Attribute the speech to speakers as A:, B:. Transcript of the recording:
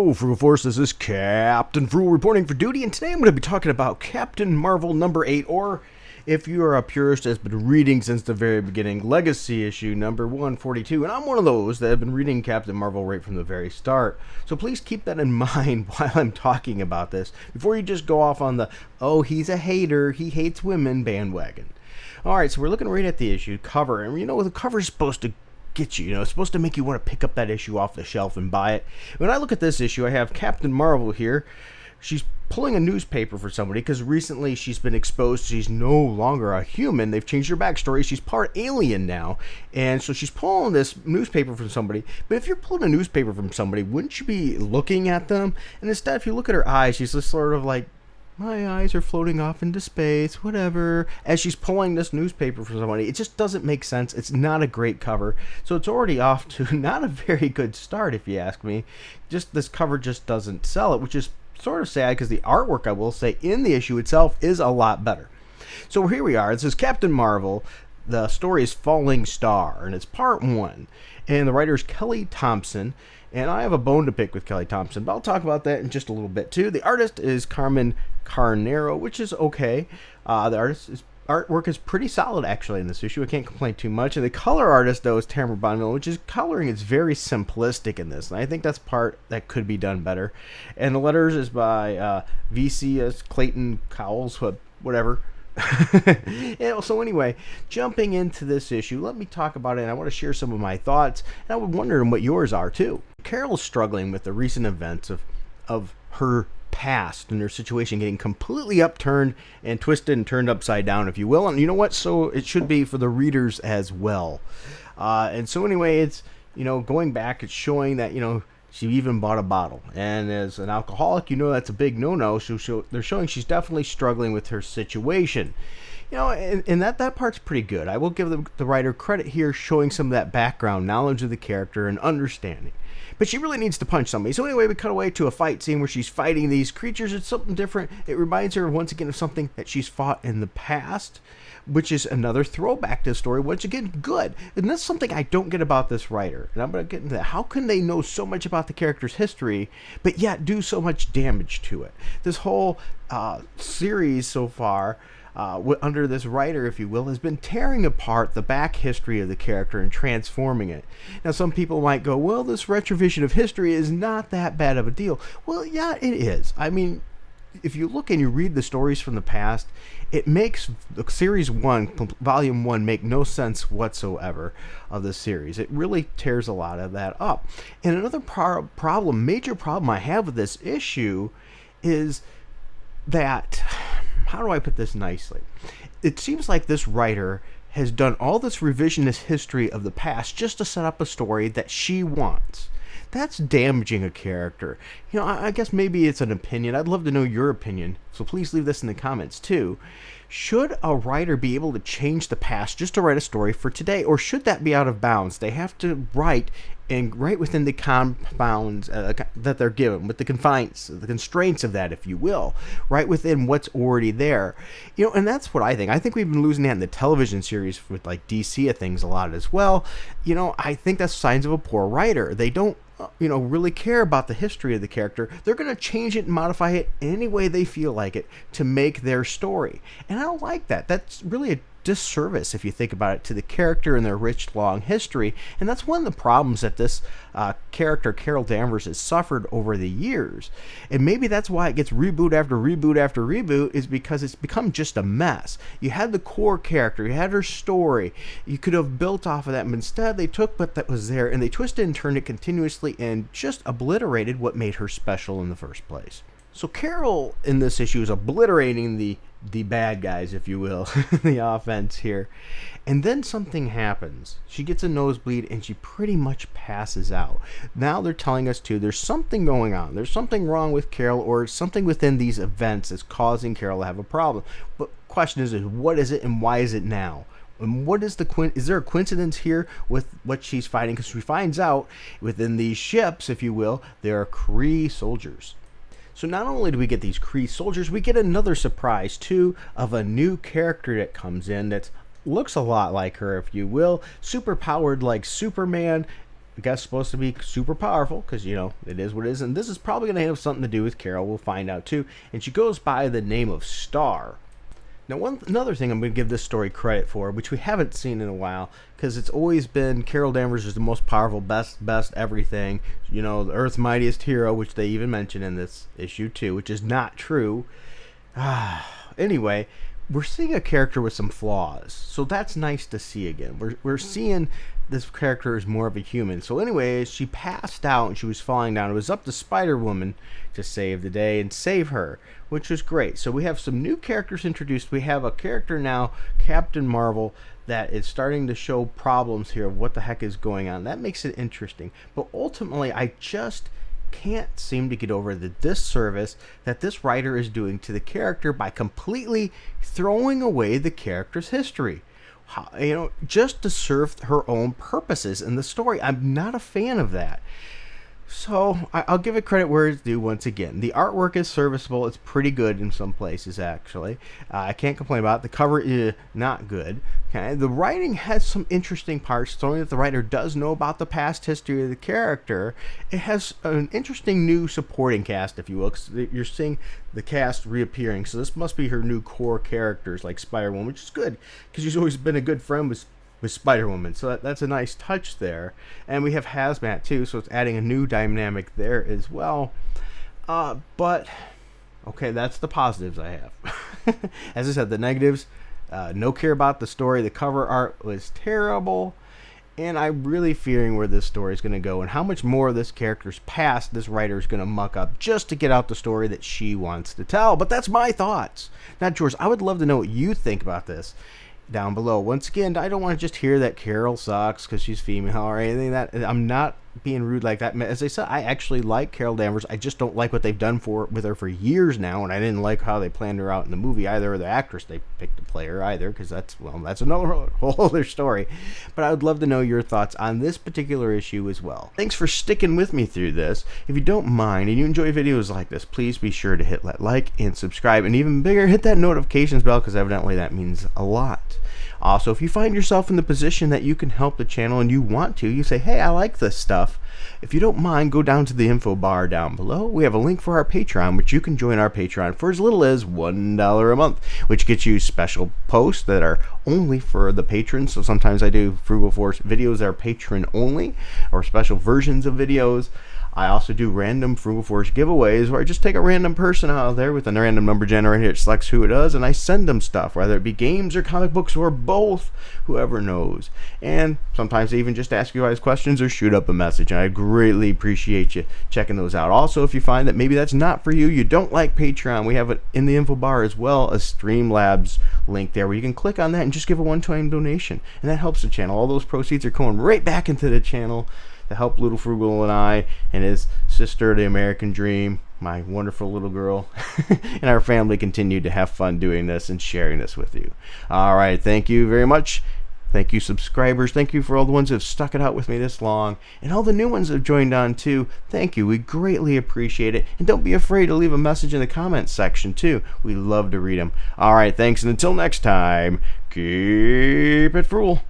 A: Hello, Frugal Force. This is Captain Frugal reporting for duty, and today I'm going to be talking about Captain Marvel number 8, or if you are a purist that's been reading since the very beginning, Legacy issue number 142. And I'm one of those that have been reading Captain Marvel right from the very start. So please keep that in mind while I'm talking about this, before you just go off on the, oh, he's a hater, he hates women bandwagon. Alright, so we're looking right at the issue cover, and you know, the cover is supposed to get you, it's supposed to make you want to pick up that issue off the shelf and buy it. When I look at this issue, I have Captain Marvel here. She's pulling a newspaper for somebody because recently she's been exposed. She's no longer a human. They've changed her backstory. She's part alien now, and so she's pulling this newspaper from somebody. But if you're pulling a newspaper from somebody, wouldn't you be looking at them? And instead, if you look at her eyes, she's just sort of like, my eyes are floating off into space, whatever, as she's pulling this newspaper from somebody. It just doesn't make sense. It's not a great cover. So it's already off to not a very good start, if you ask me. Just this cover just doesn't sell it, which is sort of sad because the artwork, I will say, in the issue itself is a lot better. So here we are. This is Captain Marvel. The story is Falling Star, and it's part 1. And the writer is Kelly Thompson. And I have a bone to pick with Kelly Thompson, but I'll talk about that in just a little bit too. The artist is Carmen Carnero, which is okay. The artwork is pretty solid actually in this issue. I can't complain too much. And the color artist though is Tamara Bonville, which is coloring is very simplistic in this, and I think that's part that could be done better. And the letters is by VC Clayton Cowles, whatever. So anyway, jumping into this issue, let me talk about it, and I want to share some of my thoughts, and I would wonder what yours are too. Carol's struggling with the recent events of her past and her situation getting completely upturned and twisted and turned upside down, if you will. And you know what? So it should be for the readers as well. And so anyway, it's, going back, it's showing that, she even bought a bottle. And as an alcoholic, that's a big no-no. So they're showing she's definitely struggling with her situation. And that part's pretty good. I will give the writer credit here, showing some of that background knowledge of the character and understanding. But she really needs to punch somebody. So anyway, we cut away to a fight scene where she's fighting these creatures. It's something different. It reminds her once again of something that she's fought in the past, which is another throwback to the story. Once again, good. And that's something I don't get about this writer. And I'm going to get into that. How can they know so much about the character's history, but yet do so much damage to it? This whole series so far, under this writer, if you will, has been tearing apart the back history of the character and transforming it. Now, some people might go, well, this retrovision of history is not that bad of a deal. Well, yeah, it is. I mean, if you look and you read the stories from the past, it makes the series 1, volume 1, make no sense whatsoever of the series. It really tears a lot of that up. And another major problem I have with this issue is that, how do I put this nicely? It seems like this writer has done all this revisionist history of the past just to set up a story that she wants. That's damaging a character. I guess maybe it's an opinion. I'd love to know your opinion, so please leave this in the comments too. Should a writer be able to change the past just to write a story for today, or should that be out of bounds? They have to write within the confounds that they're given, with the confines, the constraints of that, if you will, right within what's already there. And that's what I think. I think we've been losing that in the television series with like DC things a lot as well. I think that's signs of a poor writer. They don't really care about the history of the character. They're going to change it and modify it any way they feel like it to make their story. And I don't like that. That's really a disservice, if you think about it, to the character and their rich, long history. And that's one of the problems that this character, Carol Danvers, has suffered over the years. And maybe that's why it gets reboot after reboot after reboot, is because it's become just a mess. You had the core character, you had her story, you could have built off of that, but instead they took what that was there and they twisted and turned it continuously and just obliterated what made her special in the first place. So Carol in this issue is obliterating the bad guys, if you will, the offense here. And then something happens. She gets a nosebleed and she pretty much passes out. Now they're telling us too, there's something going on. There's something wrong with Carol, or something within these events that's causing Carol to have a problem. But the question is what is it and why is it now? And what is is there a coincidence here with what she's fighting? Because she finds out within these ships, if you will, there are Kree soldiers. So not only do we get these Kree soldiers, we get another surprise too of a new character that comes in that looks a lot like her, if you will, super powered like Superman, I guess supposed to be super powerful because, you know, it is what it is. And this is probably going to have something to do with Carol. We'll find out too. And she goes by the name of Star. Now, another thing I'm going to give this story credit for, which we haven't seen in a while, because it's always been Carol Danvers is the most powerful, best everything. You know, the Earth's mightiest hero, which they even mention in this issue too, which is not true. Anyway, we're seeing a character with some flaws, so that's nice to see again. We're seeing this character is more of a human. So anyway, she passed out and she was falling down. It was up to Spider-Woman to save the day and save her, which was great. So we have some new characters introduced. We have a character now, Captain Marvel, that is starting to show problems here of what the heck is going on. That makes it interesting. But ultimately, I just can't seem to get over the disservice that this writer is doing to the character by completely throwing away the character's history. You know, just to serve her own purposes in the story. I'm not a fan of that. So I'll give it credit where it's due once again. The artwork is serviceable. It's pretty good in some places, actually. I can't complain about it. The cover is not good. Okay? The writing has some interesting parts, showing that the writer does know about the past history of the character. It has an interesting new supporting cast, if you will, because you're seeing the cast reappearing. So this must be her new core characters, like Spider-Woman, which is good, because she's always been a good friend with Spider-Woman, so that's a nice touch there. And we have Hazmat too, so it's adding a new dynamic there as well. But okay, that's the positives I have. As I said, the negatives, no care about the story. The cover art was terrible, and I'm really fearing where this story is going to go and how much more of this character's past this writer is going to muck up just to get out the story that she wants to tell. But that's my thoughts, not yours. I would love to know what you think about this down below. Once again, I don't want to just hear that Carol sucks because she's female or anything. That I'm not being rude like that. As I said, I actually like Carol Danvers. I just don't like what they've done with her for years now, and I didn't like how they planned her out in the movie either, or the actress they picked to play her either, because that's another whole other story. But I would love to know your thoughts on this particular issue as well. Thanks for sticking with me through this. If you don't mind and you enjoy videos like this, please be sure to hit that like and subscribe, and even bigger, hit that notifications bell, because evidently that means a lot. Also, if you find yourself in the position that you can help the channel and you want to, you say, hey, I like this stuff. If you don't mind, go down to the info bar down below. We have a link for our Patreon, which you can join our Patreon for as little as $1 a month, which gets you special posts that are only for the patrons. So sometimes I do Frugal Force videos that are patron only, or special versions of videos. I also do random Frugal Force giveaways where I just take a random person out there with a random number generator. It selects who it does, and I send them stuff, whether it be games or comic books or both, whoever knows. And sometimes I even just ask you guys questions or shoot up a message, and I greatly appreciate you checking those out. Also, if you find that maybe that's not for you, you don't like Patreon, we have it in the info bar as well, a Streamlabs link there where you can click on that and just give a one-time donation, and that helps the channel. All those proceeds are going right back into the channel to help Little Frugal and I and his sister, the American Dream, my wonderful little girl, and our family continue to have fun doing this and sharing this with you. All right, thank you very much. Thank you, subscribers. Thank you for all the ones who have stuck it out with me this long, and all the new ones that have joined on too. Thank you. We greatly appreciate it. And don't be afraid to leave a message in the comments section too. We love to read them. All right, thanks, and until next time, keep it frugal.